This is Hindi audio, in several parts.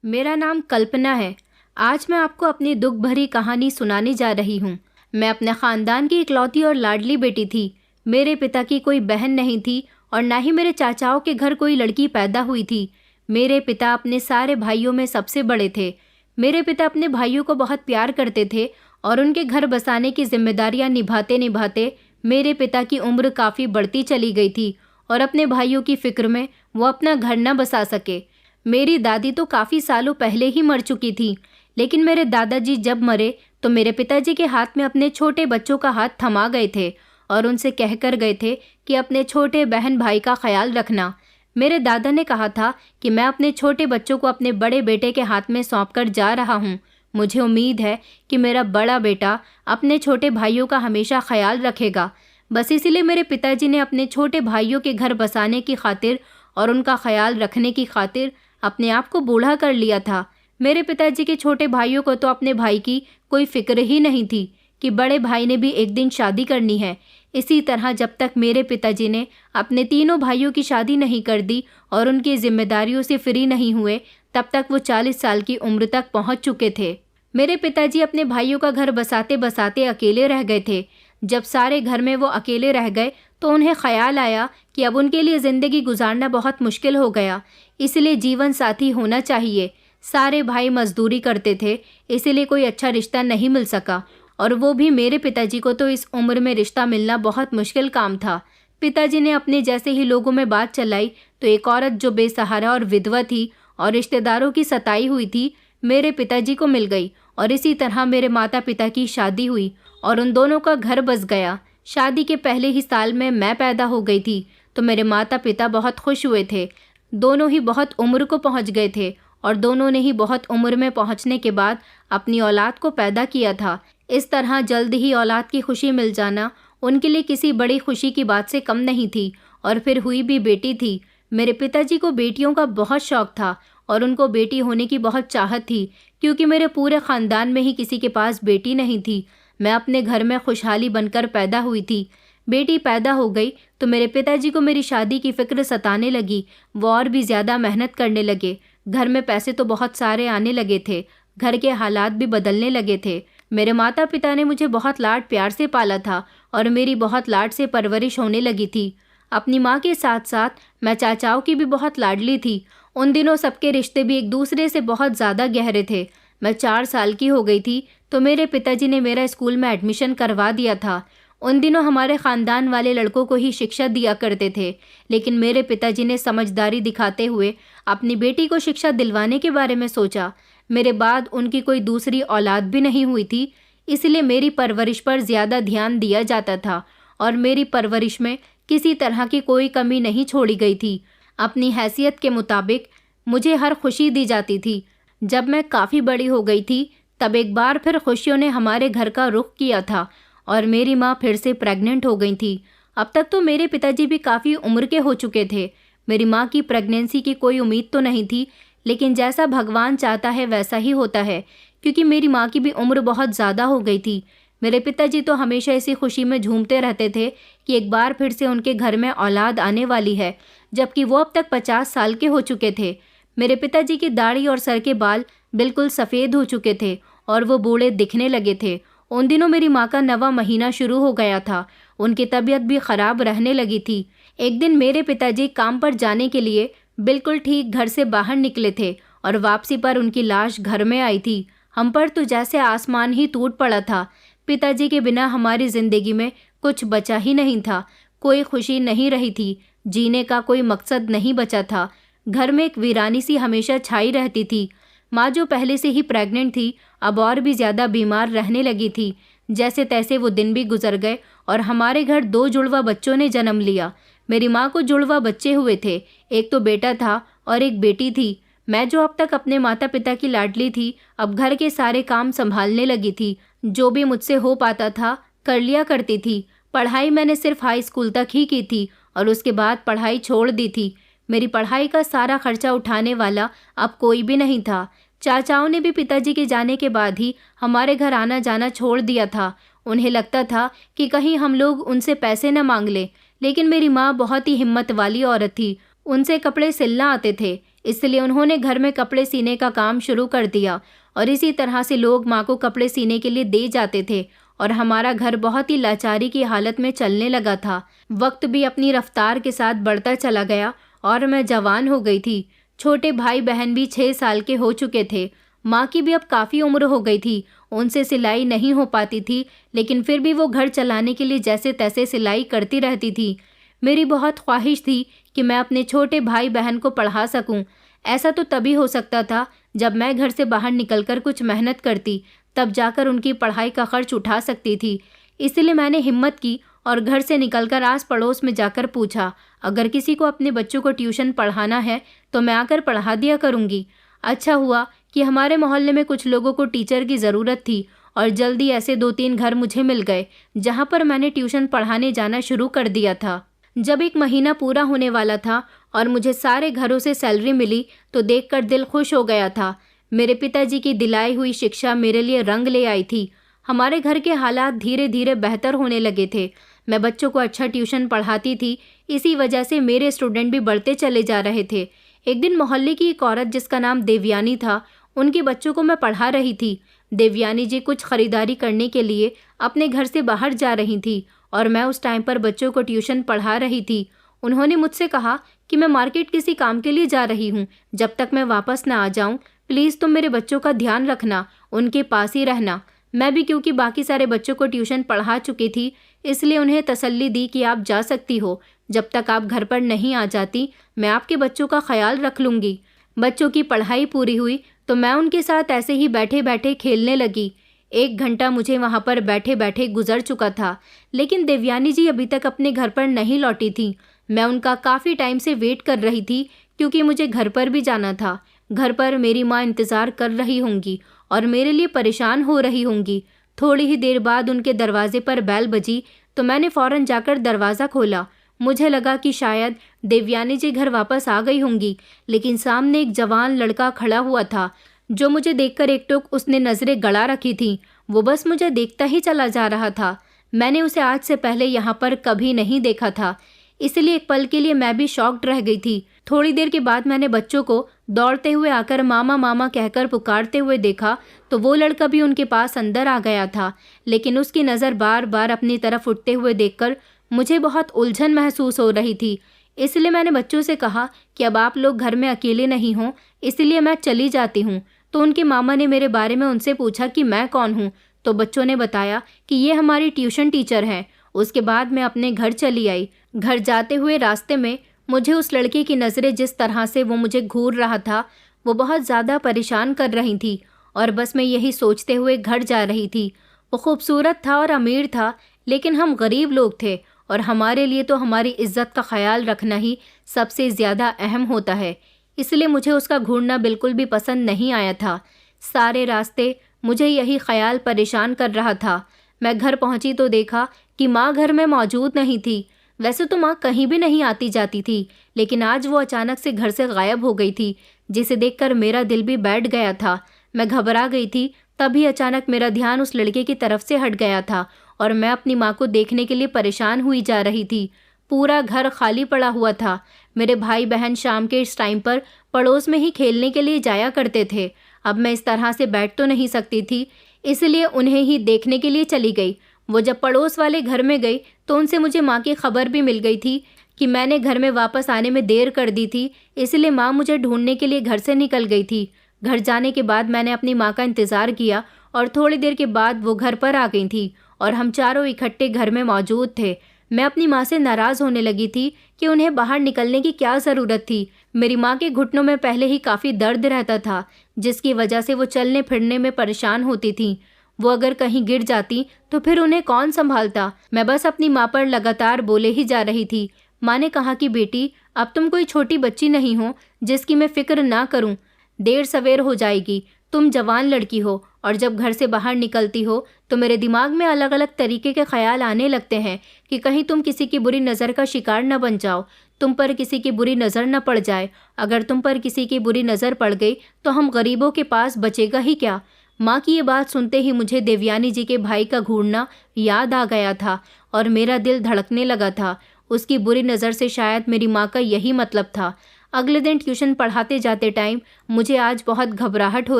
मेरा नाम कल्पना है। आज मैं आपको अपनी दुख भरी कहानी सुनाने जा रही हूँ। मैं अपने ख़ानदान की इकलौती और लाडली बेटी थी। मेरे पिता की कोई बहन नहीं थी और ना ही मेरे चाचाओं के घर कोई लड़की पैदा हुई थी। मेरे पिता अपने सारे भाइयों में सबसे बड़े थे। मेरे पिता अपने भाइयों को बहुत प्यार करते थे और उनके घर बसाने की जिम्मेदारियां निभाते निभाते मेरे पिता की उम्र काफ़ी बढ़ती चली गई थी और अपने भाइयों की फिक्र में वो अपना घर न बसा सके। मेरी दादी तो काफ़ी सालों पहले ही मर चुकी थी, लेकिन मेरे दादाजी जब मरे तो मेरे पिताजी के हाथ में अपने छोटे बच्चों का हाथ थमा गए थे और उनसे कहकर गए थे कि अपने छोटे बहन भाई का ख्याल रखना। मेरे दादा ने कहा था कि मैं अपने छोटे बच्चों को अपने बड़े बेटे के हाथ में सौंप कर जा रहा हूँ। मुझे उम्मीद है कि मेरा बड़ा बेटा अपने छोटे भाइयों का हमेशा ख्याल रखेगा। बस इसीलिए मेरे पिताजी ने अपने छोटे भाइयों के घर बसाने की खातिर और उनका ख्याल रखने की खातिर अपने आप को बूढ़ा कर लिया था। मेरे पिताजी के छोटे भाइयों को तो अपने भाई की कोई फिक्र ही नहीं थी कि बड़े भाई ने भी एक दिन शादी करनी है। इसी तरह जब तक मेरे पिताजी ने अपने तीनों भाइयों की शादी नहीं कर दी और उनकी जिम्मेदारियों से फ्री नहीं हुए, तब तक वो 40 साल की उम्र तक पहुंच चुके थे। मेरे पिताजी अपने भाइयों का घर बसाते बसाते अकेले रह गए थे। जब सारे घर में वो अकेले रह गए तो उन्हें ख्याल आया कि अब उनके लिए ज़िंदगी गुजारना बहुत मुश्किल हो गया, इसलिए जीवन साथी होना चाहिए। सारे भाई मजदूरी करते थे, इसलिए कोई अच्छा रिश्ता नहीं मिल सका और वो भी मेरे पिताजी को तो इस उम्र में रिश्ता मिलना बहुत मुश्किल काम था। पिताजी ने अपने जैसे ही लोगों में बात चलाई तो एक औरत जो बेसहारा और विधवा थी और रिश्तेदारों की सताई हुई थी, मेरे पिताजी को मिल गई और इसी तरह मेरे माता पिता की शादी हुई और उन दोनों का घर बस गया। शादी के पहले ही साल में मैं पैदा हो गई थी तो मेरे माता पिता बहुत खुश हुए थे। दोनों ही बहुत उम्र को पहुंच गए थे और दोनों ने ही बहुत उम्र में पहुंचने के बाद अपनी औलाद को पैदा किया था। इस तरह जल्द ही औलाद की खुशी मिल जाना उनके लिए किसी बड़ी खुशी की बात से कम नहीं थी और फिर हुई भी बेटी थी। मेरे पिताजी को बेटियों का बहुत शौक था और उनको बेटी होने की बहुत चाहत थी, क्योंकि मेरे पूरे ख़ानदान में ही किसी के पास बेटी नहीं थी। मैं अपने घर में खुशहाली बनकर पैदा हुई थी। बेटी पैदा हो गई तो मेरे पिताजी को मेरी शादी की फ़िक्र सताने लगी। वो और भी ज़्यादा मेहनत करने लगे। घर में पैसे तो बहुत सारे आने लगे थे, घर के हालात भी बदलने लगे थे। मेरे माता पिता ने मुझे बहुत लाड प्यार से पाला था और मेरी बहुत लाड से परवरिश होने लगी थी। अपनी माँ के साथ साथ मैं चाचाओं की भी बहुत लाडली थी। उन दिनों सबके रिश्ते भी एक दूसरे से बहुत ज़्यादा गहरे थे। मैं 4 साल की हो गई थी तो मेरे पिताजी ने मेरा स्कूल में एडमिशन करवा दिया था। उन दिनों हमारे ख़ानदान वाले लड़कों को ही शिक्षा दिया करते थे, लेकिन मेरे पिताजी ने समझदारी दिखाते हुए अपनी बेटी को शिक्षा दिलवाने के बारे में सोचा। मेरे बाद उनकी कोई दूसरी औलाद भी नहीं हुई थी, इसलिए मेरी परवरिश पर ज़्यादा ध्यान दिया जाता था और मेरी परवरिश में किसी तरह की कोई कमी नहीं छोड़ी गई थी। अपनी हैसियत के मुताबिक मुझे हर खुशी दी जाती थी। जब मैं काफ़ी बड़ी हो गई थी तब एक बार फिर खुशियों ने हमारे घर का रुख किया था और मेरी माँ फिर से प्रेग्नेंट हो गई थी। अब तक तो मेरे पिताजी भी काफ़ी उम्र के हो चुके थे। मेरी माँ की प्रेगनेंसी की कोई उम्मीद तो नहीं थी, लेकिन जैसा भगवान चाहता है वैसा ही होता है, क्योंकि मेरी माँ की भी उम्र बहुत ज़्यादा हो गई थी। मेरे पिताजी तो हमेशा इसी खुशी में झूमते रहते थे कि एक बार फिर से उनके घर में औलाद आने वाली है, जबकि वो अब तक 50 साल के हो चुके थे। मेरे पिताजी की दाढ़ी और सर के बाल बिल्कुल सफ़ेद हो चुके थे और वो बूढ़े दिखने लगे थे। उन दिनों मेरी माँ का 9वां महीना शुरू हो गया था। उनकी तबीयत भी ख़राब रहने लगी थी। एक दिन मेरे पिताजी काम पर जाने के लिए बिल्कुल ठीक घर से बाहर निकले थे और वापसी पर उनकी लाश घर में आई थी। हम पर तो जैसे आसमान ही टूट पड़ा था। पिताजी के बिना हमारी ज़िंदगी में कुछ बचा ही नहीं था। कोई खुशी नहीं रही थी, जीने का कोई मकसद नहीं बचा था। घर में एक वीरानी सी हमेशा छाई रहती थी। माँ जो पहले से ही प्रेग्नेंट थी, अब और भी ज़्यादा बीमार रहने लगी थी। जैसे तैसे वो दिन भी गुजर गए और हमारे घर 2 जुड़वा बच्चों ने जन्म लिया। मेरी माँ को जुड़वा बच्चे हुए थे, एक तो बेटा था और एक बेटी थी। मैं जो अब तक अपने माता पिता की लाडली थी, अब घर के सारे काम संभालने लगी थी। जो भी मुझसे हो पाता था कर लिया करती थी। पढ़ाई मैंने सिर्फ हाई स्कूल तक ही की थी और उसके बाद पढ़ाई छोड़ दी थी। मेरी पढ़ाई का सारा खर्चा उठाने वाला अब कोई भी नहीं था। चाचाओं ने भी पिताजी के जाने के बाद ही हमारे घर आना जाना छोड़ दिया था। उन्हें लगता था कि कहीं हम लोग उनसे पैसे न मांग लें, लेकिन मेरी माँ बहुत ही हिम्मत वाली औरत थी। उनसे कपड़े सिलना आते थे। इसलिए उन्होंने घर में कपड़े सीने का काम शुरू कर दिया और इसी तरह से लोग माँ को कपड़े सीने के लिए दे जाते थे और हमारा घर बहुत ही लाचारी की हालत में चलने लगा था। वक्त भी अपनी रफ्तार के साथ बढ़ता चला गया और मैं जवान हो गई थी। छोटे भाई बहन भी 6 साल के हो चुके थे। माँ की भी अब काफ़ी उम्र हो गई थी। उनसे सिलाई नहीं हो पाती थी, लेकिन फिर भी वो घर चलाने के लिए जैसे तैसे सिलाई करती रहती थी। मेरी बहुत ख्वाहिश थी कि मैं अपने छोटे भाई बहन को पढ़ा सकूं। ऐसा तो तभी हो सकता था जब मैं घर से बाहर निकलकर कुछ मेहनत करती, तब जाकर उनकी पढ़ाई का खर्च उठा सकती थी। इसलिए मैंने हिम्मत की और घर से निकलकर आस पड़ोस में जाकर पूछा, अगर किसी को अपने बच्चों को ट्यूशन पढ़ाना है तो मैं आकर पढ़ा दिया करूँगी। अच्छा हुआ कि हमारे मोहल्ले में कुछ लोगों को टीचर की ज़रूरत थी और जल्दी ऐसे 2-3 घर मुझे मिल गए जहाँ पर मैंने ट्यूशन पढ़ाने जाना शुरू कर दिया था। जब 1 महीना पूरा होने वाला था और मुझे सारे घरों से सैलरी मिली तो देखकर दिल खुश हो गया था। मेरे पिताजी की दिलाई हुई शिक्षा मेरे लिए रंग ले आई थी। हमारे घर के हालात धीरे धीरे बेहतर होने लगे थे। मैं बच्चों को अच्छा ट्यूशन पढ़ाती थी, इसी वजह से मेरे स्टूडेंट भी बढ़ते चले जा रहे थे। एक दिन मोहल्ले की एक औरत जिसका नाम देवयानी था, उनके बच्चों को मैं पढ़ा रही थी। देवयानी जी कुछ खरीदारी करने के लिए अपने घर से बाहर जा रही थी और मैं उस टाइम पर बच्चों को ट्यूशन पढ़ा रही थी। उन्होंने मुझसे कहा कि मैं मार्केट किसी काम के लिए जा रही हूँ, जब तक मैं वापस ना आ जाऊँ प्लीज़ तुम मेरे बच्चों का ध्यान रखना, उनके पास ही रहना। मैं भी क्योंकि बाकी सारे बच्चों को ट्यूशन पढ़ा चुकी थी, इसलिए उन्हें तसल्ली दी कि आप जा सकती हो, जब तक आप घर पर नहीं आ जाती मैं आपके बच्चों का ख्याल रख लूँगी। बच्चों की पढ़ाई पूरी हुई तो मैं उनके साथ ऐसे ही बैठे बैठे खेलने लगी। 1 घंटा मुझे वहाँ पर बैठे बैठे गुजर चुका था, लेकिन देवयानी जी अभी तक अपने घर पर नहीं लौटी थी। मैं उनका काफ़ी टाइम से वेट कर रही थी क्योंकि मुझे घर पर भी जाना था। घर पर मेरी माँ इंतज़ार कर रही होंगी और मेरे लिए परेशान हो रही होंगी। थोड़ी ही देर बाद उनके दरवाजे पर बेल बजी तो मैंने फ़ौरन जाकर दरवाज़ा खोला। मुझे लगा कि शायद देवयानी जी घर वापस आ गई होंगी, लेकिन सामने एक जवान लड़का खड़ा हुआ था जो मुझे देखकर एकटुक उसने नज़रें गड़ा रखी थीं। वो बस मुझे देखता ही चला जा रहा था। मैंने उसे आज से पहले यहाँ पर कभी नहीं देखा था, इसलिए एक पल के लिए मैं भी शॉक्ड रह गई थी। थोड़ी देर के बाद मैंने बच्चों को दौड़ते हुए आकर मामा मामा कहकर पुकारते हुए देखा तो वो लड़का भी उनके पास अंदर आ गया था, लेकिन उसकी नज़र बार बार अपनी तरफ उठते हुए देखकर मुझे बहुत उलझन महसूस हो रही थी। इसलिए मैंने बच्चों से कहा कि अब आप लोग घर में अकेले नहीं हों, इसलिए मैं चली जाती हूँ। तो उनके मामा ने मेरे बारे में उनसे पूछा कि मैं कौन हूँ, तो बच्चों ने बताया कि ये हमारी ट्यूशन टीचर हैं। उसके बाद मैं अपने घर चली आई। घर जाते हुए रास्ते में मुझे उस लड़के की नज़रें जिस तरह से वो मुझे घूर रहा था वो बहुत ज़्यादा परेशान कर रही थी और बस मैं यही सोचते हुए घर जा रही थी। वो खूबसूरत था और अमीर था, लेकिन हम गरीब लोग थे और हमारे लिए तो हमारी इज्जत का ख्याल रखना ही सबसे ज़्यादा अहम होता है। इसलिए मुझे उसका घूरना बिल्कुल भी पसंद नहीं आया था। सारे रास्ते मुझे यही ख्याल परेशान कर रहा था। मैं घर पहुंची तो देखा कि माँ घर में मौजूद नहीं थी। वैसे तो माँ कहीं भी नहीं आती जाती थी, लेकिन आज वो अचानक से घर से गायब हो गई थी, जिसे देखकर मेरा दिल भी बैठ गया था। मैं घबरा गई थी। तभी अचानक मेरा ध्यान उस लड़के की तरफ से हट गया था और मैं अपनी माँ को देखने के लिए परेशान हुई जा रही थी। पूरा घर खाली पड़ा हुआ था। मेरे भाई बहन शाम के इस टाइम पर पड़ोस में ही खेलने के लिए जाया करते थे। अब मैं इस तरह से बैठ तो नहीं सकती थी, इसलिए उन्हें ही देखने के लिए चली गई। वो जब पड़ोस वाले घर में गई तो उनसे मुझे माँ की खबर भी मिल गई थी कि मैंने घर में वापस आने में देर कर दी थी, इसलिए माँ मुझे ढूंढने के लिए घर से निकल गई थी। घर जाने के बाद मैंने अपनी माँ का इंतज़ार किया और थोड़ी देर के बाद वो घर पर आ गई थी और हम चारों इकट्ठे घर में मौजूद थे। मैं अपनी माँ से नाराज़ होने लगी थी कि उन्हें बाहर निकलने की क्या ज़रूरत थी। मेरी माँ के घुटनों में पहले ही काफ़ी दर्द रहता था, जिसकी वजह से वो चलने फिरने में परेशान होती थी। वो अगर कहीं गिर जाती तो फिर उन्हें कौन संभालता। मैं बस अपनी माँ पर लगातार बोले ही जा रही थी। माँ ने कहा कि बेटी, अब तुम कोई छोटी बच्ची नहीं हो जिसकी मैं फ़िक्र ना करूँ। देर सवेर हो जाएगी, तुम जवान लड़की हो और जब घर से बाहर निकलती हो तो मेरे दिमाग में अलग अलग तरीके के ख्याल आने लगते हैं कि कहीं तुम किसी की बुरी नज़र का शिकार न बन जाओ, तुम पर किसी की बुरी नज़र न पड़ जाए। अगर तुम पर किसी की बुरी नज़र पड़ गई तो हम गरीबों के पास बचेगा ही क्या। माँ की ये बात सुनते ही मुझे देवयानी जी के भाई का घूरना याद आ गया था और मेरा दिल धड़कने लगा था। उसकी बुरी नज़र से शायद मेरी माँ का यही मतलब था। अगले दिन ट्यूशन पढ़ाते जाते टाइम मुझे आज बहुत घबराहट हो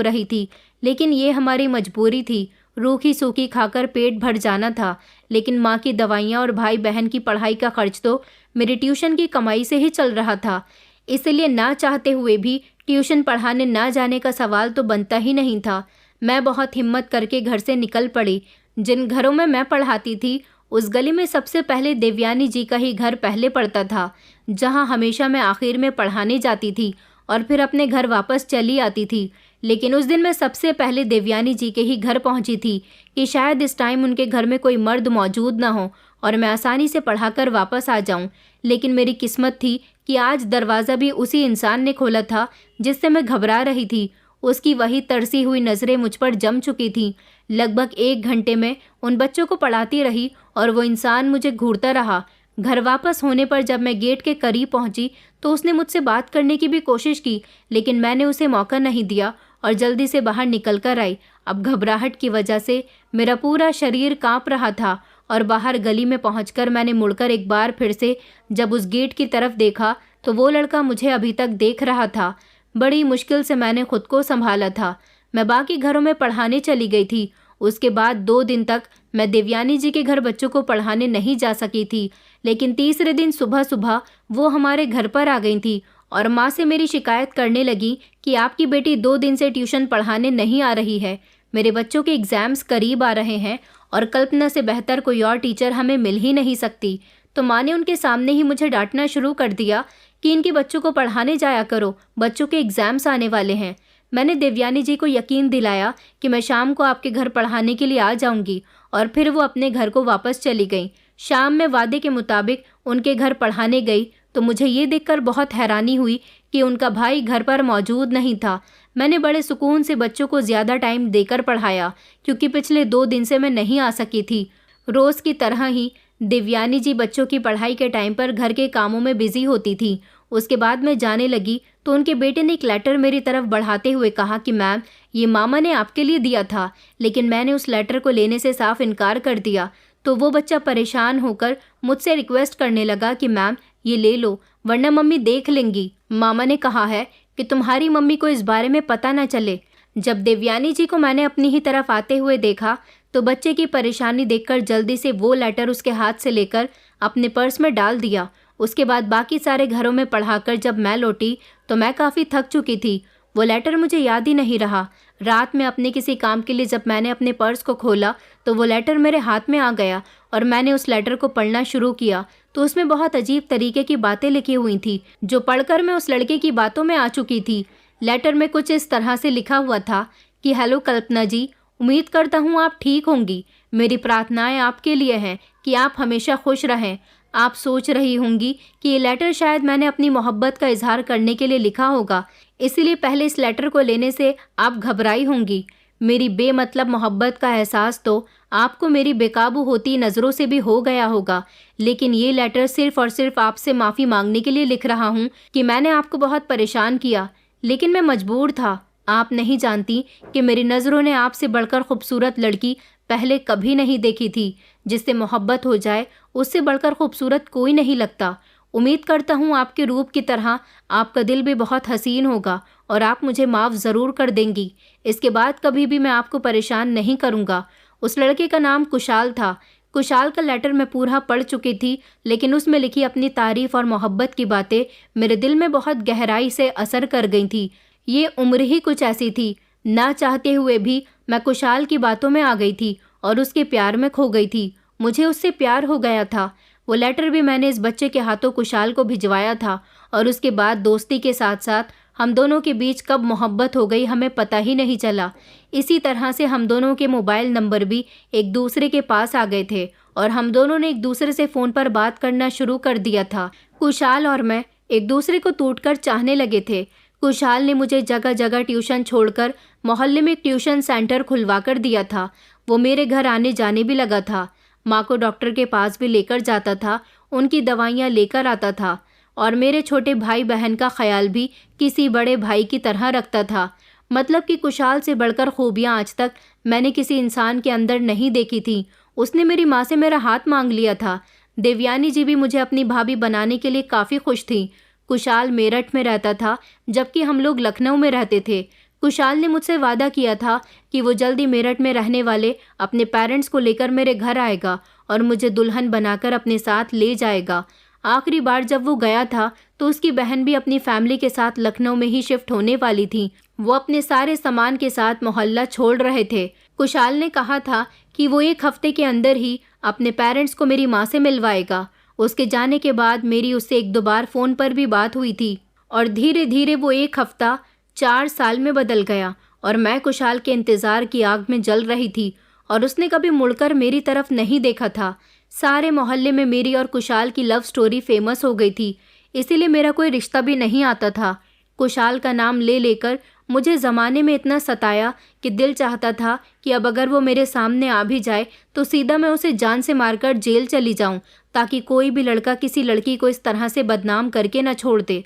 रही थी, लेकिन ये हमारी मजबूरी थी। रूखी सूखी खाकर पेट भर जाना था, लेकिन माँ की दवाइयाँ और भाई बहन की पढ़ाई का खर्च तो मेरी ट्यूशन की कमाई से ही चल रहा था। इसलिए ना चाहते हुए भी ट्यूशन पढ़ाने ना जाने का सवाल तो बनता ही नहीं था। मैं बहुत हिम्मत करके घर से निकल पड़ी। जिन घरों में मैं पढ़ाती थी उस गली में सबसे पहले देवयानी जी का ही घर पहले पड़ता था, जहाँ हमेशा मैं आखिर में पढ़ाने जाती थी और फिर अपने घर वापस चली आती थी। लेकिन उस दिन मैं सबसे पहले देवयानी जी के ही घर पहुंची थी कि शायद इस टाइम उनके घर में कोई मर्द मौजूद ना हो और मैं आसानी से पढ़ाकर वापस आ जाऊं। लेकिन मेरी किस्मत थी कि आज दरवाज़ा भी उसी इंसान ने खोला था जिससे मैं घबरा रही थी। उसकी वही तरसी हुई नज़रें मुझ पर जम चुकी थीं। लगभग 1 घंटे में उन बच्चों को पढ़ाती रही और वो इंसान मुझे घूरता रहा। घर वापस होने पर जब मैं गेट के करीब पहुंची तो उसने मुझसे बात करने की भी कोशिश की, लेकिन मैंने उसे मौका नहीं दिया और जल्दी से बाहर निकल कर आई। अब घबराहट की वजह से मेरा पूरा शरीर कांप रहा था और बाहर गली में पहुंचकर मैंने मुड़कर एक बार फिर से जब उस गेट की तरफ देखा तो वो लड़का मुझे अभी तक देख रहा था। बड़ी मुश्किल से मैंने खुद को संभाला था। मैं बाकी घरों में पढ़ाने चली गई थी। उसके बाद 2 दिन तक मैं देवयानी जी के घर बच्चों को पढ़ाने नहीं जा सकी थी, लेकिन तीसरे दिन सुबह सुबह वो हमारे घर पर आ गई थी और माँ से मेरी शिकायत करने लगी कि आपकी बेटी 2 दिन से ट्यूशन पढ़ाने नहीं आ रही है। मेरे बच्चों के एग्ज़ाम्स करीब आ रहे हैं और कल्पना से बेहतर कोई और टीचर हमें मिल ही नहीं सकती। तो माँ ने उनके सामने ही मुझे डांटना शुरू कर दिया कि इनके बच्चों को पढ़ाने जाया करो, बच्चों के एग्ज़ाम्स आने वाले हैं। मैंने देवयानी जी को यकीन दिलाया कि मैं शाम को आपके घर पढ़ाने के लिए आ जाऊंगी और फिर वो अपने घर को वापस चली गई। शाम में वादे के मुताबिक उनके घर पढ़ाने गई तो मुझे ये देखकर बहुत हैरानी हुई कि उनका भाई घर पर मौजूद नहीं था। मैंने बड़े सुकून से बच्चों को ज़्यादा टाइम देकर पढ़ाया क्योंकि पिछले 2 दिन से मैं नहीं आ सकी थी। रोज़ की तरह ही देवयानी जी बच्चों की पढ़ाई के टाइम पर घर के कामों में बिजी होती थी। उसके बाद मैं जाने लगी तो उनके बेटे ने एक लेटर मेरी तरफ बढ़ाते हुए कहा कि मैम, ये मामा ने आपके लिए दिया था। लेकिन मैंने उस लेटर को लेने से साफ इनकार कर दिया। तो वो बच्चा परेशान होकर मुझसे रिक्वेस्ट करने लगा कि मैम ये ले लो, वरना मम्मी देख लेंगी। मामा ने कहा है कि तुम्हारी मम्मी को इस बारे में पता न चले। जब देवयानी जी को मैंने अपनी ही तरफ आते हुए देखा तो बच्चे की परेशानी देखकर जल्दी से वो लेटर उसके हाथ से लेकर अपने पर्स में डाल दिया। उसके बाद बाकी सारे घरों में पढ़ाकर जब मैं लौटी तो मैं काफ़ी थक चुकी थी। वो लेटर मुझे याद ही नहीं रहा। रात में अपने किसी काम के लिए जब मैंने अपने पर्स को खोला तो वो लेटर मेरे हाथ में आ गया और मैंने उस लेटर को पढ़ना शुरू किया तो उसमें बहुत अजीब तरीके की बातें लिखी हुई थी जो पढ़कर मैं उस लड़के की बातों में आ चुकी थी। लेटर में कुछ इस तरह से लिखा हुआ था कि हेलो कल्पना जी, उम्मीद करता हूँ आप ठीक होंगी। मेरी प्रार्थनाएं आपके लिए हैं कि आप हमेशा खुश रहें। आप सोच रही होंगी कि ये लेटर शायद मैंने अपनी मोहब्बत का इजहार करने के लिए लिखा होगा, इसीलिए पहले इस लेटर को लेने से आप घबराई होंगी। मेरी बेमतलब मोहब्बत का एहसास तो आपको मेरी बेकाबू होती नज़रों से भी हो गया होगा, लेकिन ये लेटर सिर्फ और सिर्फ आपसे माफ़ी मांगने के लिए लिख रहा हूँ कि मैंने आपको बहुत परेशान किया, लेकिन मैं मजबूर था। आप नहीं जानती कि मेरी नज़रों ने आपसे बढ़कर खूबसूरत लड़की पहले कभी नहीं देखी थी। जिससे मोहब्बत हो जाए उससे बढ़कर खूबसूरत कोई नहीं लगता। उम्मीद करता हूँ आपके रूप की तरह आपका दिल भी बहुत हसीन होगा और आप मुझे माफ़ ज़रूर कर देंगी। इसके बाद कभी भी मैं आपको परेशान नहीं करूँगा। उस लड़के का नाम कुशाल था। कुशाल का लेटर मैं पूरा पढ़ चुकी थी, लेकिन उसमें लिखी अपनी तारीफ़ और मोहब्बत की बातें मेरे दिल में बहुत गहराई से असर कर गई थी। ये उम्र ही कुछ ऐसी थी, ना चाहते हुए भी मैं कुशाल की बातों में आ गई थी और उसके प्यार में खो गई थी। मुझे उससे प्यार हो गया था। वो लेटर भी मैंने इस बच्चे के हाथों कुशाल को भिजवाया था और उसके बाद दोस्ती के साथ साथ हम दोनों के बीच कब मोहब्बत हो गई हमें पता ही नहीं चला। इसी तरह से हम दोनों के मोबाइल नंबर भी एक दूसरे के पास आ गए थे और हम दोनों ने एक दूसरे से फ़ोन पर बात करना शुरू कर दिया था। कुशाल और मैं एक दूसरे को टूटकर चाहने लगे थे। कुशाल ने मुझे जगह जगह ट्यूशन छोड़कर मोहल्ले में एक ट्यूशन सेंटर खुलवा कर दिया था। वो मेरे घर आने जाने भी लगा था। माँ को डॉक्टर के पास भी लेकर जाता था, उनकी दवाइयाँ लेकर आता था और मेरे छोटे भाई बहन का ख्याल भी किसी बड़े भाई की तरह रखता था। मतलब कि कुशाल से बढ़कर खूबियाँ आज तक मैंने किसी इंसान के अंदर नहीं देखी थी। उसने मेरी माँ से मेरा हाथ मांग लिया था। देवयानी जी भी मुझे अपनी भाभी बनाने के लिए काफ़ी खुश थी। कुशाल मेरठ में रहता था, जबकि हम लोग लखनऊ में रहते थे। कुशाल ने मुझसे वादा किया था कि वो जल्दी मेरठ में रहने वाले अपने पेरेंट्स को लेकर मेरे घर आएगा और मुझे दुल्हन बनाकर अपने साथ ले जाएगा। आखिरी बार जब वो गया था तो उसकी बहन भी अपनी फैमिली के साथ लखनऊ में ही शिफ्ट होने वाली थी। वो अपने सारे सामान के साथ मोहल्ला छोड़ रहे थे। कुशाल ने कहा था कि वो 1 हफ्ते के अंदर ही अपने पेरेंट्स को मेरी माँ से मिलवाएगा। उसके जाने के बाद मेरी उससे 1-2 बार फ़ोन पर भी बात हुई थी और धीरे धीरे वो 1 हफ्ता 4 साल में बदल गया और मैं कुशाल के इंतज़ार की आग में जल रही थी और उसने कभी मुड़कर मेरी तरफ नहीं देखा था। सारे मोहल्ले में मेरी और कुशाल की लव स्टोरी फेमस हो गई थी, इसीलिए मेरा कोई रिश्ता भी नहीं आता था। कुशाल का नाम ले लेकर मुझे ज़माने में इतना सताया कि दिल चाहता था कि अब अगर वो मेरे सामने आ भी जाए तो सीधा मैं उसे जान से मारकर जेल चली जाऊं, ताकि कोई भी लड़का किसी लड़की को इस तरह से बदनाम करके न छोड़ दे।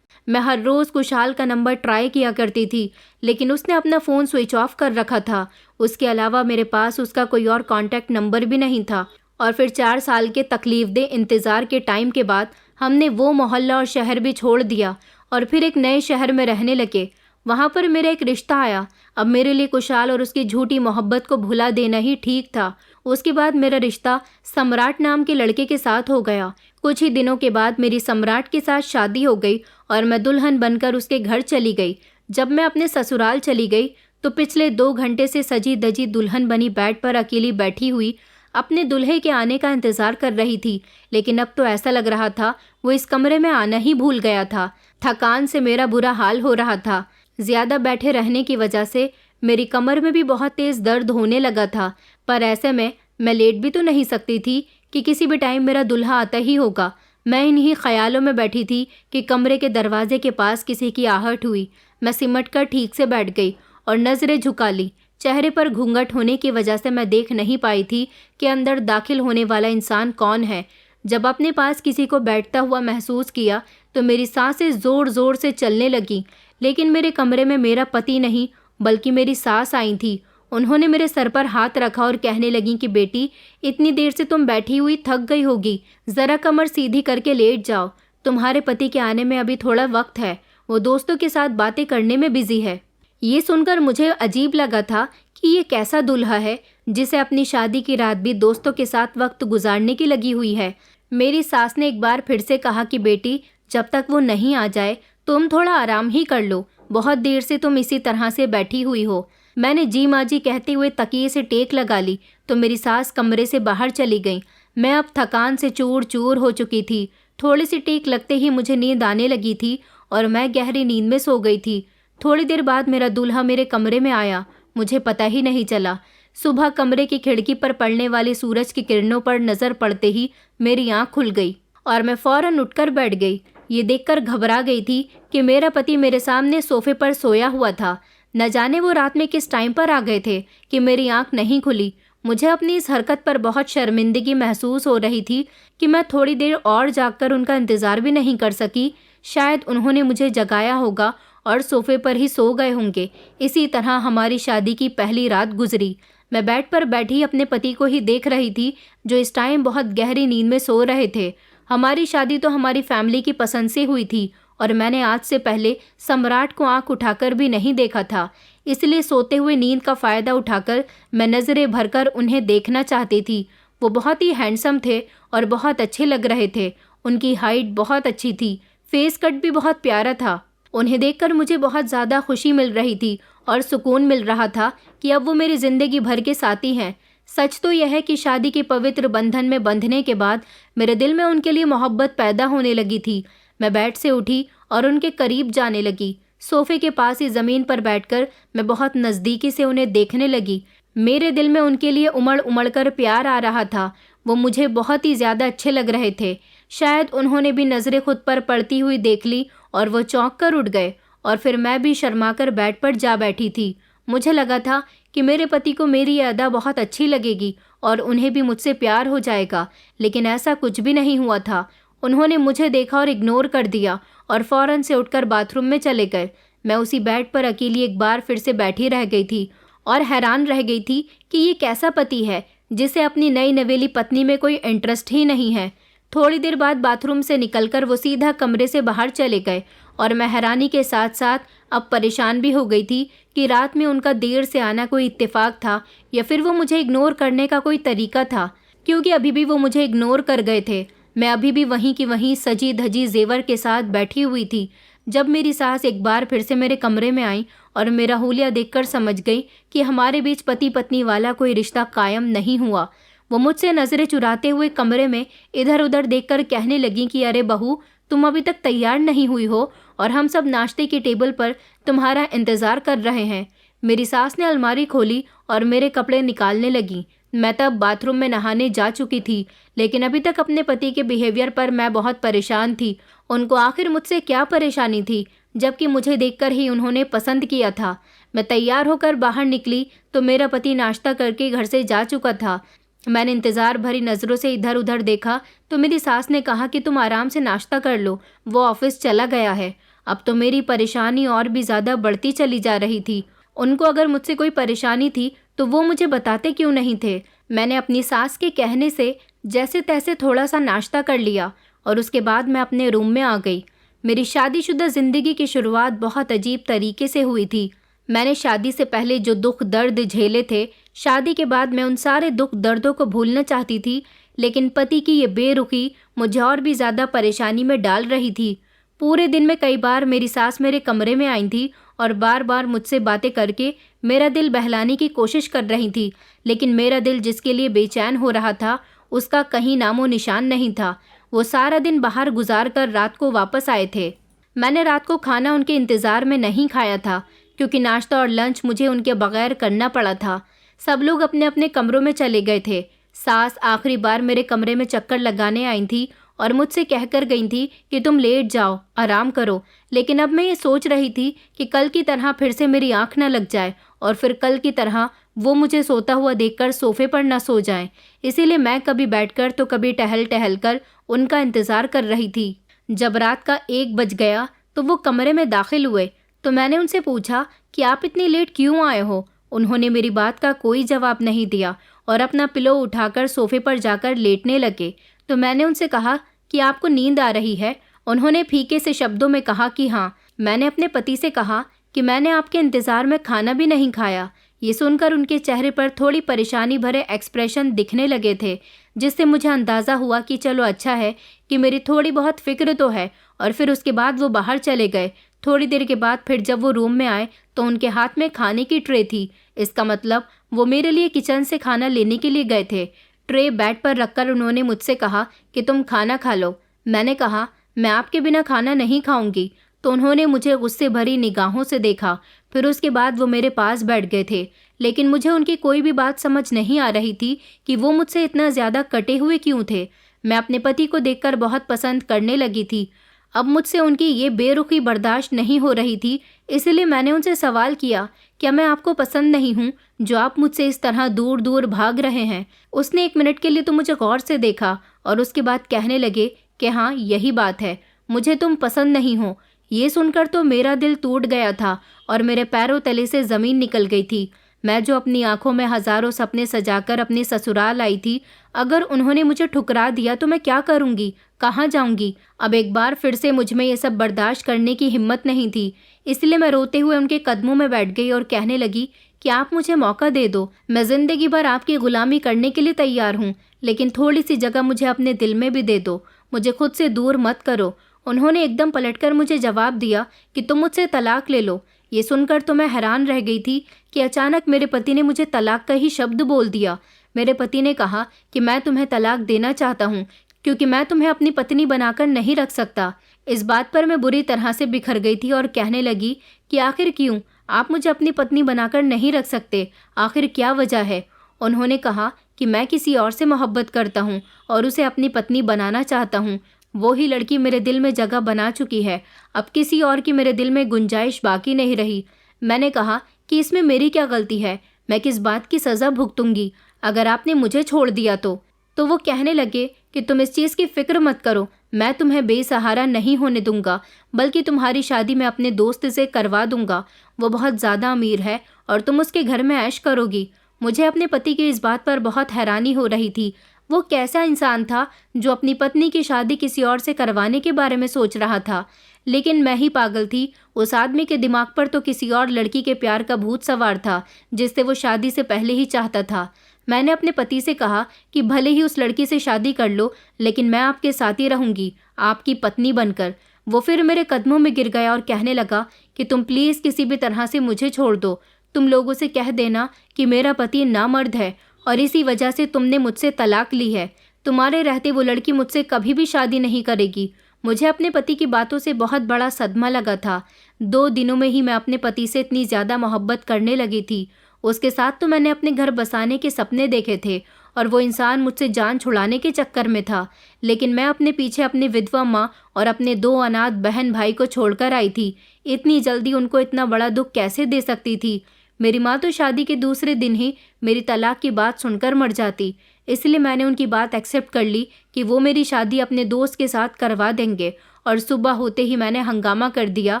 मैं हर रोज़ कुशाल का नंबर ट्राई किया करती थी, लेकिन उसने अपना फ़ोन स्विच ऑफ कर रखा था। उसके अलावा मेरे पास उसका कोई और कॉन्टैक्ट नंबर भी नहीं था। और फिर 4 साल के तकलीफ़देह इंतज़ार के टाइम के बाद हमने वो मोहल्ला और शहर भी छोड़ दिया और फिर एक नए शहर में रहने लगे। वहाँ पर मेरा एक रिश्ता आया। अब मेरे लिए कुशाल और उसकी झूठी मोहब्बत को भुला देना ही ठीक था। उसके बाद मेरा रिश्ता सम्राट नाम के लड़के के साथ हो गया। कुछ ही दिनों के बाद मेरी सम्राट के साथ शादी हो गई और मैं दुल्हन बनकर उसके घर चली गई। जब मैं अपने ससुराल चली गई तो पिछले 2 घंटे से सजी धजी दुल्हन बनी बेड पर अकेली बैठी हुई अपने दूल्हे के आने का इंतज़ार कर रही थी। लेकिन अब तो ऐसा लग रहा था वो इस कमरे में आना ही भूल गया था। थकान से मेरा बुरा हाल हो रहा था। ज़्यादा बैठे रहने की वजह से मेरी कमर में भी बहुत तेज़ दर्द होने लगा था। पर ऐसे में मैं लेट भी तो नहीं सकती थी कि किसी भी टाइम मेरा दूल्हा आता ही होगा। मैं इन्हीं ख्यालों में बैठी थी कि कमरे के दरवाजे के पास किसी की आहट हुई। मैं सिमट कर ठीक से बैठ गई और नज़रें झुका ली। चेहरे पर घूंघट होने की वजह से मैं देख नहीं पाई थी कि अंदर दाखिल होने वाला इंसान कौन है। जब अपने पास किसी को बैठता हुआ महसूस किया तो मेरी सांसें ज़ोर ज़ोर से चलने लगीं। लेकिन मेरे कमरे में मेरा पति नहीं बल्कि मेरी सास आई थी। उन्होंने मेरे सर पर हाथ रखा और कहने लगी कि बेटी, इतनी देर से तुम बैठी हुई थक गई होगी, ज़रा कमर सीधी करके लेट जाओ। तुम्हारे पति के आने में अभी थोड़ा वक्त है, वो दोस्तों के साथ बातें करने में बिजी है। ये सुनकर मुझे अजीब लगा था कि ये कैसा दूल्हा है जिसे अपनी शादी की रात भी दोस्तों के साथ वक्त गुजारने की लगी हुई है। मेरी सास ने एक बार फिर से कहा कि बेटी, जब तक वो नहीं आ जाए तुम थोड़ा आराम ही कर लो, बहुत देर से तुम इसी तरह से बैठी हुई हो। मैंने जी माँ जी कहते हुए तकिए से टेक लगा ली तो मेरी सास कमरे से बाहर चली गई। मैं अब थकान से चूर चूर हो चुकी थी। थोड़ी सी टेक लगते ही मुझे नींद आने लगी थी और मैं गहरी नींद में सो गई थी। थोड़ी देर बाद मेरा दूल्हा मेरे कमरे में आया, मुझे पता ही नहीं चला। सुबह कमरे की खिड़की पर पड़ने वाली सूरज की किरणों पर नज़र पड़ते ही मेरी आँख खुल गई और मैं फ़ौरन उठकर बैठ गई। ये देखकर घबरा गई थी कि मेरा पति मेरे सामने सोफे पर सोया हुआ था। न जाने वो रात में किस टाइम पर आ गए थे कि मेरी आंख नहीं खुली। मुझे अपनी इस हरकत पर बहुत शर्मिंदगी महसूस हो रही थी कि मैं थोड़ी देर और जागकर उनका इंतज़ार भी नहीं कर सकी। शायद उन्होंने मुझे जगाया होगा और सोफे पर ही सो गए होंगे। इसी तरह हमारी शादी की पहली रात गुजरी। मैं बेड पर बैठी अपने पति को ही देख रही थी जो इस टाइम बहुत गहरी नींद में सो रहे थे। हमारी शादी तो हमारी फैमिली की पसंद से हुई थी और मैंने आज से पहले सम्राट को आंख उठाकर भी नहीं देखा था। इसलिए सोते हुए नींद का फ़ायदा उठाकर मैं नज़रें भरकर उन्हें देखना चाहती थी। वो बहुत ही हैंडसम थे और बहुत अच्छे लग रहे थे। उनकी हाइट बहुत अच्छी थी, फेस कट भी बहुत प्यारा था। उन्हें देखकर मुझे बहुत ज़्यादा खुशी मिल रही थी और सुकून मिल रहा था कि अब वो मेरी ज़िंदगी भर के साथी हैं। सच तो यह है कि शादी के पवित्र बंधन में बंधने के बाद मेरे दिल में उनके लिए मोहब्बत पैदा होने लगी थी। मैं बेड से उठी और उनके करीब जाने लगी। सोफे के पास ही ज़मीन पर बैठकर मैं बहुत नज़दीकी से उन्हें देखने लगी। मेरे दिल में उनके लिए उमड़ उमड़ कर प्यार आ रहा था। वो मुझे बहुत ही ज़्यादा अच्छे लग रहे थे। शायद उन्होंने भी नज़रें खुद पर पड़ती हुई देख ली और वो चौंक कर उठ गए और फिर मैं भी शर्माकर बेड पर जा बैठी थी। मुझे लगा था कि मेरे पति को मेरी ये अदा बहुत अच्छी लगेगी और उन्हें भी मुझसे प्यार हो जाएगा, लेकिन ऐसा कुछ भी नहीं हुआ था। उन्होंने मुझे देखा और इग्नोर कर दिया और फ़ौरन से उठकर बाथरूम में चले गए। मैं उसी बेड पर अकेली एक बार फिर से बैठी रह गई थी और हैरान रह गई थी कि ये कैसा पति है जिसे अपनी नई नवेली पत्नी में कोई इंटरेस्ट ही नहीं है। थोड़ी देर बाद बाथरूम से निकलकर वो सीधा कमरे से बाहर चले गए और मैं हैरानी के साथ साथ अब परेशान भी हो गई थी कि रात में उनका देर से आना कोई इत्तेफाक था या फिर वो मुझे इग्नोर करने का कोई तरीका था, क्योंकि अभी भी वो मुझे इग्नोर कर गए थे। मैं अभी भी वहीं की वहीं सजी धजी जेवर के साथ बैठी हुई थी जब मेरी सास एक बार फिर से मेरे कमरे में आई और मेरा हुलिया देखकर समझ गई कि हमारे बीच पति पत्नी वाला कोई रिश्ता कायम नहीं हुआ। वो मुझसे नजरें चुराते हुए कमरे में इधर उधर देखकर कहने लगी कि अरे बहू, तुम अभी तक तैयार नहीं हुई हो और हम सब नाश्ते की टेबल पर तुम्हारा इंतजार कर रहे हैं। मेरी सास ने अलमारी खोली और मेरे कपड़े निकालने लगी। मैं तब बाथरूम में नहाने जा चुकी थी, लेकिन अभी तक अपने पति के बिहेवियर पर मैं बहुत परेशान थी। उनको आखिर मुझसे क्या परेशानी थी, जबकि मुझे देखकर ही उन्होंने पसंद किया था। मैं तैयार होकर बाहर निकली तो मेरा पति नाश्ता करके घर से जा चुका था। मैंने इंतज़ार भरी नज़रों से इधर उधर देखा तो मेरी सास ने कहा कि तुम आराम से नाश्ता कर लो, वो ऑफिस चला गया है। अब तो मेरी परेशानी और भी ज़्यादा बढ़ती चली जा रही थी। उनको अगर मुझसे कोई परेशानी थी तो वो मुझे बताते क्यों नहीं थे। मैंने अपनी सास के कहने से जैसे तैसे थोड़ा सा नाश्ता कर लिया और उसके बाद मैं अपने रूम में आ गई। मेरी शादीशुदा ज़िंदगी की शुरुआत बहुत अजीब तरीके से हुई थी। मैंने शादी से पहले जो दुख दर्द झेले थे, शादी के बाद मैं उन सारे दुख दर्दों को भूलना चाहती थी, लेकिन पति की ये बेरुखी मुझे और भी ज़्यादा परेशानी में डाल रही थी। पूरे दिन में कई बार मेरी सास मेरे कमरे में आई थी और बार बार मुझसे बातें करके मेरा दिल बहलाने की कोशिश कर रही थी, लेकिन मेरा दिल जिसके लिए बेचैन हो रहा था उसका कहीं नामो निशान नहीं था। वो सारा दिन बाहर गुजार कर रात को वापस आए थे। मैंने रात को खाना उनके इंतज़ार में नहीं खाया था, क्योंकि नाश्ता और लंच मुझे उनके बगैर करना पड़ा था। सब लोग अपने अपने कमरों में चले गए थे। सास आखिरी बार मेरे कमरे में चक्कर लगाने आई थी और मुझसे कहकर गई थी कि तुम लेट जाओ, आराम करो। लेकिन अब मैं ये सोच रही थी कि कल की तरह फिर से मेरी आंख न लग जाए और फिर कल की तरह वो मुझे सोता हुआ देखकर सोफे पर न सो जाएं। इसीलिए मैं कभी बैठकर तो कभी टहल टहल कर उनका इंतज़ार कर रही थी। जब रात का 1 बज गया तो वो कमरे में दाखिल हुए तो मैंने उनसे पूछा कि आप इतनी लेट क्यों आए हो। उन्होंने मेरी बात का कोई जवाब नहीं दिया और अपना पिलो उठाकर सोफे पर जाकर लेटने लगे। तो मैंने उनसे कहा कि आपको नींद आ रही है। उन्होंने फीके से शब्दों में कहा कि हाँ। मैंने अपने पति से कहा कि मैंने आपके इंतज़ार में खाना भी नहीं खाया। ये सुनकर उनके चेहरे पर थोड़ी परेशानी भरे एक्सप्रेशन दिखने लगे थे, जिससे मुझे अंदाज़ा हुआ कि चलो अच्छा है कि मेरी थोड़ी बहुत फिक्र तो है। और फिर उसके बाद वो बाहर चले गए। थोड़ी देर के बाद फिर जब वो रूम में आए तो उनके हाथ में खाने की ट्रे थी। इसका मतलब वो मेरे लिए किचन से खाना लेने के लिए गए थे। ट्रे बेड पर रखकर उन्होंने मुझसे कहा कि तुम खाना खा लो। मैंने कहा मैं आपके बिना खाना नहीं खाऊंगी। तो उन्होंने मुझे गुस्से भरी निगाहों से देखा। फिर उसके बाद वो मेरे पास बैठ गए थे, लेकिन मुझे उनकी कोई भी बात समझ नहीं आ रही थी कि वो मुझसे इतना ज़्यादा कटे हुए क्यों थे। मैं अपने पति को देखकर बहुत पसंद करने लगी थी। अब मुझसे उनकी ये बेरुखी बर्दाश्त नहीं हो रही थी, इसलिए मैंने उनसे सवाल किया, क्या मैं आपको पसंद नहीं हूँ जो आप मुझसे इस तरह दूर दूर भाग रहे हैं। उसने 1 मिनट के लिए तो मुझे गौर से देखा और उसके बाद कहने लगे कि हाँ यही बात है, मुझे तुम पसंद नहीं हो। ये सुनकर तो मेरा दिल टूट गया था और मेरे पैरों तले से ज़मीन निकल गई थी। मैं जो अपनी आंखों में हज़ारों सपने सजाकर अपने ससुराल आई थी, अगर उन्होंने मुझे ठुकरा दिया तो मैं क्या करूँगी, कहाँ जाऊँगी। अब एक बार फिर से मुझ में ये सब बर्दाश्त करने की हिम्मत नहीं थी, इसलिए मैं रोते हुए उनके कदमों में बैठ गई और कहने लगी कि आप मुझे मौका दे दो। मैं ज़िंदगी भर आपकी ग़ुलामी करने के लिए तैयार हूँ, लेकिन थोड़ी सी जगह मुझे अपने दिल में भी दे दो। मुझे खुद से दूर मत करो। उन्होंने एकदम पलटकर मुझे जवाब दिया कि तुम मुझसे तलाक ले लो। ये सुनकर तो मैं हैरान रह गई थी कि अचानक मेरे पति ने मुझे तलाक का ही शब्द बोल दिया। मेरे पति ने कहा कि मैं तुम्हें तलाक देना चाहता हूँ, क्योंकि मैं तुम्हें अपनी पत्नी बनाकर नहीं रख सकता। इस बात पर मैं बुरी तरह से बिखर गई थी और कहने लगी कि आखिर क्यों आप मुझे अपनी पत्नी बनाकर नहीं रख सकते, आखिर क्या वजह है। उन्होंने कहा कि मैं किसी और से मोहब्बत करता हूँ और उसे अपनी पत्नी बनाना चाहता हूँ। वो ही लड़की मेरे दिल में जगह बना चुकी है, अब किसी और की मेरे दिल में गुंजाइश बाकी नहीं रही। मैंने कहा कि इसमें मेरी क्या गलती है, मैं किस बात की सज़ा भुगतूंगी अगर आपने मुझे छोड़ दिया तो वो कहने लगे कि तुम इस चीज़ की फ़िक्र मत करो, मैं तुम्हें बेसहारा नहीं होने दूंगा, बल्कि तुम्हारी शादी मैं अपने दोस्त से करवा दूंगा। वो बहुत ज़्यादा अमीर है और तुम उसके घर में ऐश करोगी। मुझे अपने पति की इस बात पर बहुत हैरानी हो रही थी। वो कैसा इंसान था जो अपनी पत्नी की शादी किसी और से करवाने के बारे में सोच रहा था। लेकिन मैं ही पागल थी। उस आदमी के दिमाग पर तो किसी और लड़की के प्यार का भूत सवार था जिससे वो शादी से पहले ही चाहता था। मैंने अपने पति से कहा कि भले ही उस लड़की से शादी कर लो, लेकिन मैं आपके साथ ही रहूंगी, आपकी पत्नी बनकर। वो फिर मेरे कदमों में गिर गया और कहने लगा कि तुम प्लीज़ किसी भी तरह से मुझे छोड़ दो। तुम लोगों से कह देना कि मेरा पति नामर्द है और इसी वजह से तुमने मुझसे तलाक ली है। तुम्हारे रहते वो लड़की मुझसे कभी भी शादी नहीं करेगी। मुझे अपने पति की बातों से बहुत बड़ा सदमा लगा था। 2 दिनों में ही मैं अपने पति से इतनी ज़्यादा मोहब्बत करने लगी थी। उसके साथ तो मैंने अपने घर बसाने के सपने देखे थे और वो इंसान मुझसे जान छुड़ाने के चक्कर में था। लेकिन मैं अपने पीछे अपनी विधवा माँ और अपने 2 अनाथ बहन भाई को छोड़कर आई थी। इतनी जल्दी उनको इतना बड़ा दुख कैसे दे सकती थी? मेरी माँ तो शादी के दूसरे दिन ही मेरी तलाक की बात सुनकर मर जाती। इसलिए मैंने उनकी बात एक्सेप्ट कर ली कि वो मेरी शादी अपने दोस्त के साथ करवा देंगे। और सुबह होते ही मैंने हंगामा कर दिया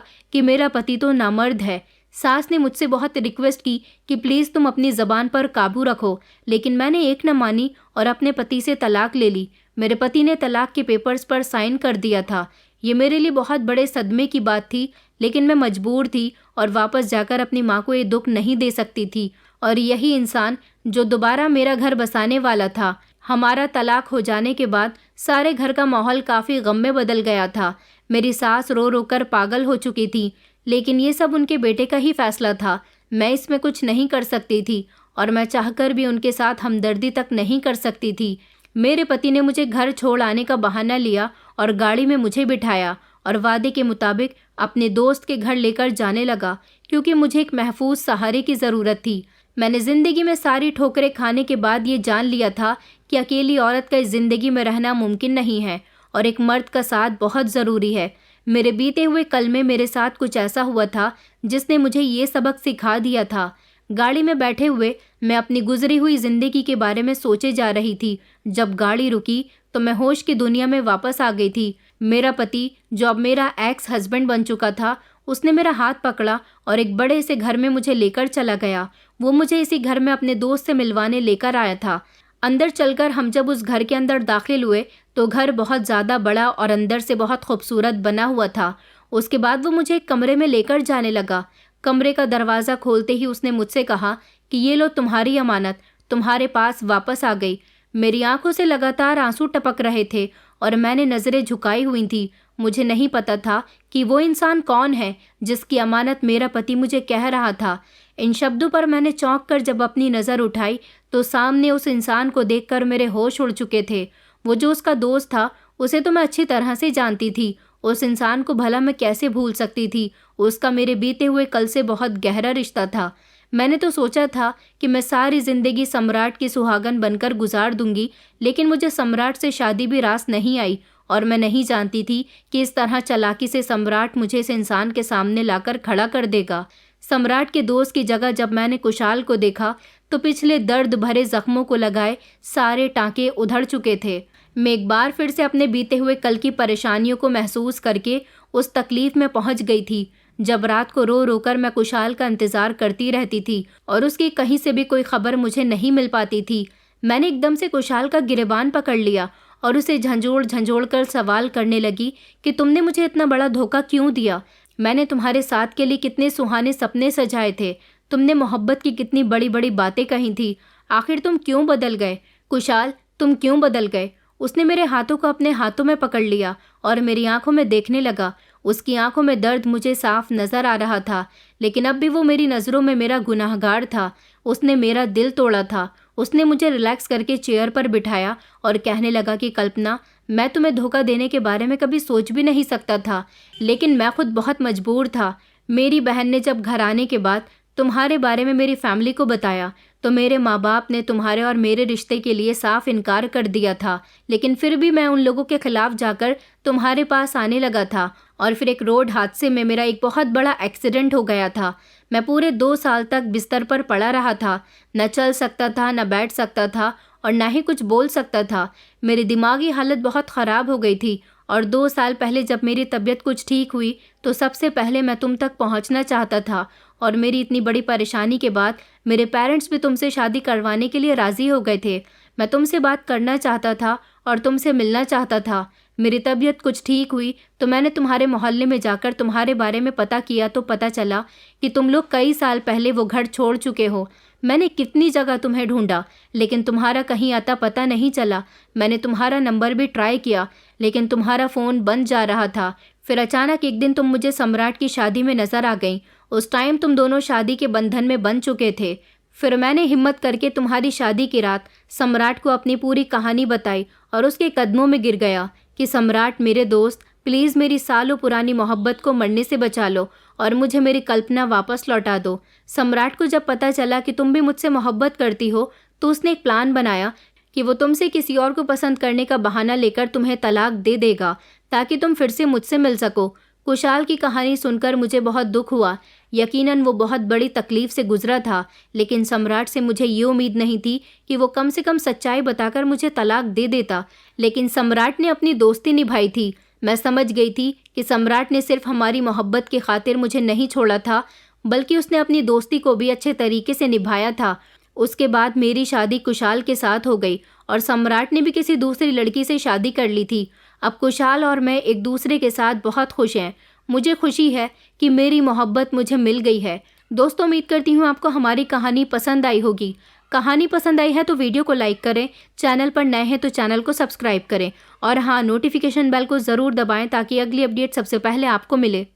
कि मेरा पति तो नामर्द है। सास ने मुझसे बहुत रिक्वेस्ट की कि प्लीज़ तुम अपनी ज़बान पर काबू रखो, लेकिन मैंने एक न मानी और अपने पति से तलाक ले ली। मेरे पति ने तलाक के पेपर्स पर साइन कर दिया था। ये मेरे लिए बहुत बड़े सदमे की बात थी, लेकिन मैं मजबूर थी और वापस जाकर अपनी माँ को ये दुख नहीं दे सकती थी। और यही इंसान जो दोबारा मेरा घर बसाने वाला था। हमारा तलाक हो जाने के बाद सारे घर का माहौल काफ़ी गम में बदल गया था। मेरी सास रो रो कर पागल हो चुकी थी, लेकिन ये सब उनके बेटे का ही फैसला था। मैं इसमें कुछ नहीं कर सकती थी और मैं चाहकर भी उनके साथ हमदर्दी तक नहीं कर सकती थी। मेरे पति ने मुझे घर छोड़ आने का बहाना लिया और गाड़ी में मुझे बिठाया और वादे के मुताबिक अपने दोस्त के घर लेकर जाने लगा, क्योंकि मुझे एक महफूज सहारे की ज़रूरत थी। मैंने ज़िंदगी में सारी ठोकरें खाने के बाद ये जान लिया था कि अकेली औरत का इस ज़िंदगी में रहना मुमकिन नहीं है और एक मर्द का साथ बहुत ज़रूरी है। मेरे बीते हुए कल में मेरे साथ कुछ ऐसा हुआ था जिसने मुझे ये सबक सिखा दिया था। गाड़ी में बैठे हुए मैं अपनी गुजरी हुई ज़िंदगी के बारे में सोचे जा रही थी। जब गाड़ी रुकी तो मैं होश की दुनिया में वापस आ गई थी। मेरा पति, जो अब मेरा एक्स हस्बैंड बन चुका था, उसने मेरा हाथ पकड़ा और एक बड़े से घर में मुझे लेकर चला गया। वो मुझे इसी घर में अपने दोस्त से मिलवाने लेकर आया था। अंदर चलकर हम जब उस घर के अंदर दाखिल हुए तो घर बहुत ज़्यादा बड़ा और अंदर से बहुत खूबसूरत बना हुआ था। उसके बाद वो मुझे एक कमरे में लेकर जाने लगा। कमरे का दरवाज़ा खोलते ही उसने मुझसे कहा कि ये लो तुम्हारी अमानत, तुम्हारे पास वापस आ गई। मेरी आंखों से लगातार आंसू टपक रहे थे और मैंने नज़रें झुकाई हुई थी। मुझे नहीं पता था कि वो इंसान कौन है जिसकी अमानत मेरा पति मुझे कह रहा था। इन शब्दों पर मैंने चौंक कर जब अपनी नज़र उठाई तो सामने उस इंसान को देखकर मेरे होश उड़ चुके थे। वो जो उसका दोस्त था, उसे तो मैं अच्छी तरह से जानती थी। उस इंसान को भला मैं कैसे भूल सकती थी? उसका मेरे बीते हुए कल से बहुत गहरा रिश्ता था। मैंने तो सोचा था कि मैं सारी ज़िंदगी सम्राट की सुहागन बनकर गुजार दूंगी, लेकिन मुझे सम्राट से शादी भी रास नहीं आई और मैं नहीं जानती थी कि इस तरह चालाकी से सम्राट मुझे इस इंसान के सामने लाकर खड़ा कर देगा। सम्राट के दोस्त की जगह जब मैंने कुशाल को देखा तो पिछले दर्द भरे जख्मों को लगाए सारे टांके उधड़ चुके थे। मैं एक बार फिर से अपने बीते हुए कल की परेशानियों को महसूस करके उस तकलीफ में पहुंच गई थी। जब रात को रो रो कर मैं कुशाल का इंतज़ार करती रहती थी और उसकी कहीं से भी कोई खबर मुझे नहीं मिल पाती थी, मैंने एकदम से कुशाल का गिरेबान पकड़ लिया और उसे झंझोड़ झंझोड़ कर सवाल करने लगी कि तुमने मुझे इतना बड़ा धोखा क्यों दिया? मैंने तुम्हारे साथ के लिए कितने सुहाने सपने सजाए थे, तुमने मोहब्बत की कितनी बड़ी बड़ी बातें कही थी। आखिर तुम क्यों बदल गए? कुशाल, तुम क्यों बदल गए? उसने मेरे हाथों को अपने हाथों में पकड़ लिया और मेरी आंखों में देखने लगा। उसकी आंखों में दर्द मुझे साफ नजर आ रहा था, लेकिन अब भी वो मेरी नज़रों में मेरा गुनाहगार था। उसने मेरा दिल तोड़ा था। उसने मुझे रिलैक्स करके चेयर पर बिठाया और कहने लगा कि कल्पना, मैं तुम्हें धोखा देने के बारे में कभी सोच भी नहीं सकता था, लेकिन मैं खुद बहुत मजबूर था। मेरी बहन ने जब घर आने के बाद तुम्हारे बारे में मेरी फैमिली को बताया तो मेरे माँ बाप ने तुम्हारे और मेरे रिश्ते के लिए साफ इनकार कर दिया था, लेकिन फिर भी मैं उन लोगों के खिलाफ जाकर तुम्हारे पास आने लगा था। और फिर एक रोड हादसे में मेरा एक बहुत बड़ा एक्सीडेंट हो गया था। मैं पूरे 2 साल तक बिस्तर पर पड़ा रहा था। न चल सकता था, न बैठ सकता था और न ही कुछ बोल सकता था। मेरी दिमागी हालत बहुत ख़राब हो गई थी और 2 साल पहले जब मेरी तबीयत कुछ ठीक हुई तो सबसे पहले मैं तुम तक पहुंचना चाहता था। और मेरी इतनी बड़ी परेशानी के बाद मेरे पेरेंट्स भी तुमसे शादी करवाने के लिए राज़ी हो गए थे। मैं तुमसे बात करना चाहता था और तुमसे मिलना चाहता था। मेरी तबीयत कुछ ठीक हुई तो मैंने तुम्हारे मोहल्ले में जाकर तुम्हारे बारे में पता किया तो पता चला कि तुम लोग कई साल पहले वो घर छोड़ चुके हो। मैंने कितनी जगह तुम्हें ढूंढा लेकिन तुम्हारा कहीं आता पता नहीं चला। मैंने तुम्हारा नंबर भी ट्राई किया लेकिन तुम्हारा फ़ोन बंद जा रहा था। फिर अचानक एक दिन तुम मुझे सम्राट की शादी में नज़र आ गई। उस टाइम तुम दोनों शादी के बंधन में बंध चुके थे। फिर मैंने हिम्मत करके तुम्हारी शादी की रात सम्राट को अपनी पूरी कहानी बताई और उसके कदमों में गिर गया कि सम्राट मेरे दोस्त, प्लीज़ मेरी सालों पुरानी मोहब्बत को मरने से बचा लो और मुझे मेरी कल्पना वापस लौटा दो। सम्राट को जब पता चला कि तुम भी मुझसे मोहब्बत करती हो तो उसने एक प्लान बनाया कि वो तुमसे किसी और को पसंद करने का बहाना लेकर तुम्हें तलाक दे देगा ताकि तुम फिर से मुझसे मिल सको। कुशाल की कहानी सुनकर मुझे बहुत दुख हुआ। यकीनन वो बहुत बड़ी तकलीफ से गुजरा था, लेकिन सम्राट से मुझे ये उम्मीद नहीं थी कि वो कम से कम सच्चाई बताकर मुझे तलाक दे देता। लेकिन सम्राट ने अपनी दोस्ती निभाई थी। मैं समझ गई थी कि सम्राट ने सिर्फ हमारी मोहब्बत की खातिर मुझे नहीं छोड़ा था, बल्कि उसने अपनी दोस्ती को भी अच्छे तरीके से निभाया था। उसके बाद मेरी शादी कुशाल के साथ हो गई और सम्राट ने भी किसी दूसरी लड़की से शादी कर ली थी। अब कुशाल और मैं एक दूसरे के साथ बहुत खुश हैं। मुझे खुशी है कि मेरी मोहब्बत मुझे मिल गई है। दोस्तों, उम्मीद करती हूँ आपको हमारी कहानी पसंद आई होगी। कहानी पसंद आई है तो वीडियो को लाइक करें, चैनल पर नए हैं तो चैनल को सब्सक्राइब करें और हाँ, नोटिफिकेशन बेल को ज़रूर दबाएं ताकि अगली अपडेट सबसे पहले आपको मिले।